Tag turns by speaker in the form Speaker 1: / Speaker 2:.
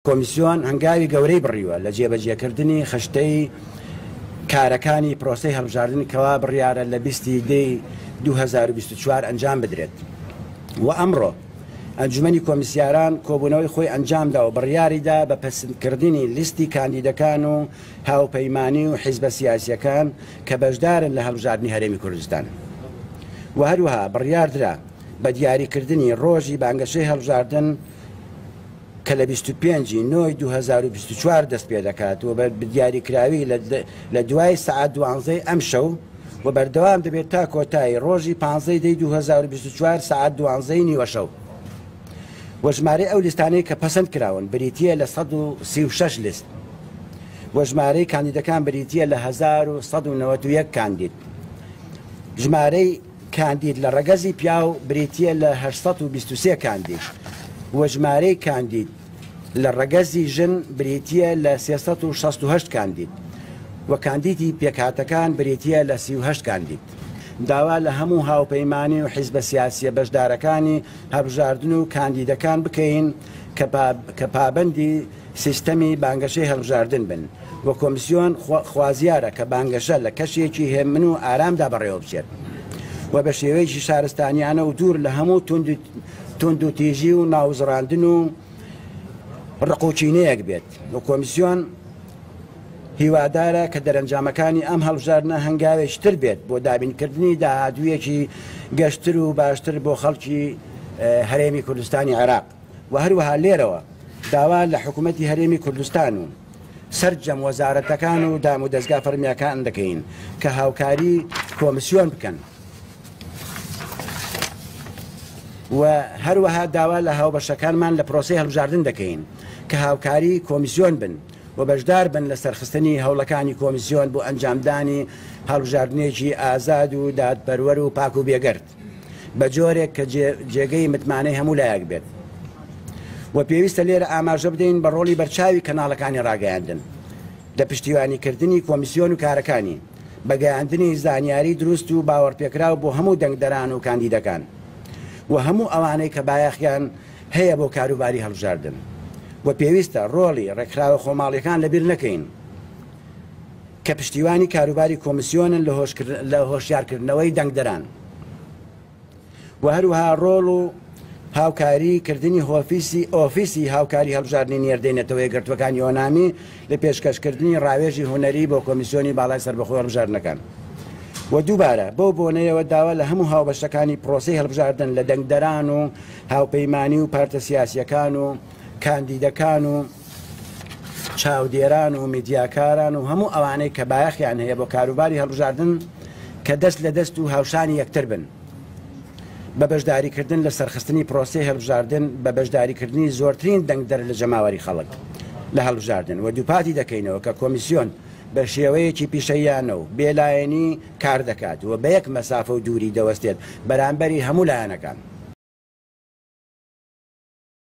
Speaker 1: کۆمیسیۆن هەنگاوی گەورەی بڕیوە لە جێبەجێکردنی خشتەی کارەکانی پرۆسەی هەڵبژاردن کەوا بڕیارە لە 2024 ئەنجام بدرێت و ئەمڕۆ ئەنجومەنی کۆمیسیاران کۆبوونەوەی خۆی ئەنجامدا و بڕیاریدا بە پەسەندکردنی لیستی کاندیدەکان و هاوپەیمانی و حیزبە سیاسیەکان کە بەشدارن لە هەڵبژاردنی هەرێمی کوردستان و هەروەها بڕیاردرا بە دیاریکردنی ڕۆژی بانگەشەی هەڵبژاردن کە لە 25/9/2024 دەست پێ دەکات و بە دیاریکراوی لە دوای سەعات 12 ئەم شەو و بەردەوام دەبێت تا کۆتایی ڕۆژی 15/2024 سەعات 12 نیوە شەو و ژمارەی ئەو لیستانەی کە پەسەند کراون بریتیە لە 136 لیست و ژمارەی کاندیدەکان بریتیە لە 1191 کاندید. ژمارەی کاندید لە ڕەگەزی پیاو بریتیە لە 823 کاندید و ژمارەی کاندید لە ڕەگەزی ژن بریتیە لە 368 کاندید و کاندیدی پێکهاتەکان بریتیە لە 38 کاندید. داوا لە هەموو هاوپەیمانی و حیزبە سیاسیە بەشدارەکانی هەڵبژاردن و کاندیدەکان بکەین کە پابەندی سیستەمی بانگەشەی هەڵبژاردن بن و کۆمیسیۆن خوازیارە کە بانگەشە لە کەشێکی هێمن و ئارامدا بەڕێوە بچێت و بە شێوەیەکی شارستانیانە و دوور لە هەموو تند و تیژی و ناوزڕاندن و ڕقوچینەیەک بێت و کۆمیسیۆن هیوادارە کە دەرەنجامەکانی ئەم هەڵبژاردنە هەنگاوێکتر بێت بۆ دابینکردنی داهاتوویەکی گەشتر و باشتر بۆ خەڵکی هەرێمی کوردستانی عێراق و هەروەها لێرەوە داوا لە حکوومەتی هەرێمی کوردستان و سەرجەم وەزارەتەکان و دام و دەستگا فەرمیەکان دەکەین کە هاوکاری کۆمیسیۆن بکەن و هەروەها داوا لە هاوبەشەکانمان لە پرۆسەی هەڵبژاردن دەکەین کە هاوکاری کۆمیسیۆن بن و بەشدار بن لە سەرخستنی هەوڵەکانی کۆمیسیۆن بۆ ئەنجامدانی هەڵبژاردنێکی ئازاد و دادپەروەر و پاک و بێگەرد بە جۆرێک کە جێگەی متمانەی هەموو لایەک بێت و پێویستە لێرە ئاماژە بدەین بە ڕۆڵی بەرچاوی کەناڵەکانی ڕاگەیاندن لە پشتیوانیکردنی کۆمیسیۆن و کارەکانی بەگەیاندنی زانیاری دروست و باوەڕپێکراو بۆ هەموو دەنگدەران و کاندیدەکان و هەموو ئەوانەی کە بایەخیان هەیە بۆ کاروباری هەڵبژاردن و پێویستە ڕۆڵی ڕێکخراوە خۆماڵیەکان لەبیر نەکەین کە پشتیوانی کاروباری کۆمیسیۆنن لە هۆشیارکردنەوەی دەنگدەران و هەروەها ڕۆڵ و هاوکاریکردنی ئۆفیسی هاوکاری هەڵبژاردننی نێردەینێتەوە یەکگرتوەکانی یۆنامی لە پێشکەشکردنی ڕاوێژی هوەری بۆ کۆمیسیۆنی باڵای سەربەخۆی هەڵبژاردنەکان و دووبارە بەو بۆنەیەوە داوا لە هەموو هاوبەشەکانی پرۆسەی هەڵبژاردن لە دەنگدەران و هاوپەیمانی و پارتە سیاسیەکان و کاندیدەکان و چاودێران و میدیاکاران و هەموو ئەوانەی کە بایەخیان هەیە بۆ کاروباری هەڵبژاردن کە دەست لە دەست و هاوشانی یەکتر بن بە بەشداریکردن لە سەرخستنی پرۆسەی هەڵبژاردن بە بەشداریکردنی زۆرترین دەنگدەر لە جەماوەری خەڵک لە هەڵبژاردن و دووپاتی دەکەینەوە کە کۆمیسیۆن بە شێوەیەکی پیشەیانە و بێلایەنی کار دەکات و بە یەک مەسافە و دووری دەوەستێت بەرامبەری هەموو لایەنەکان.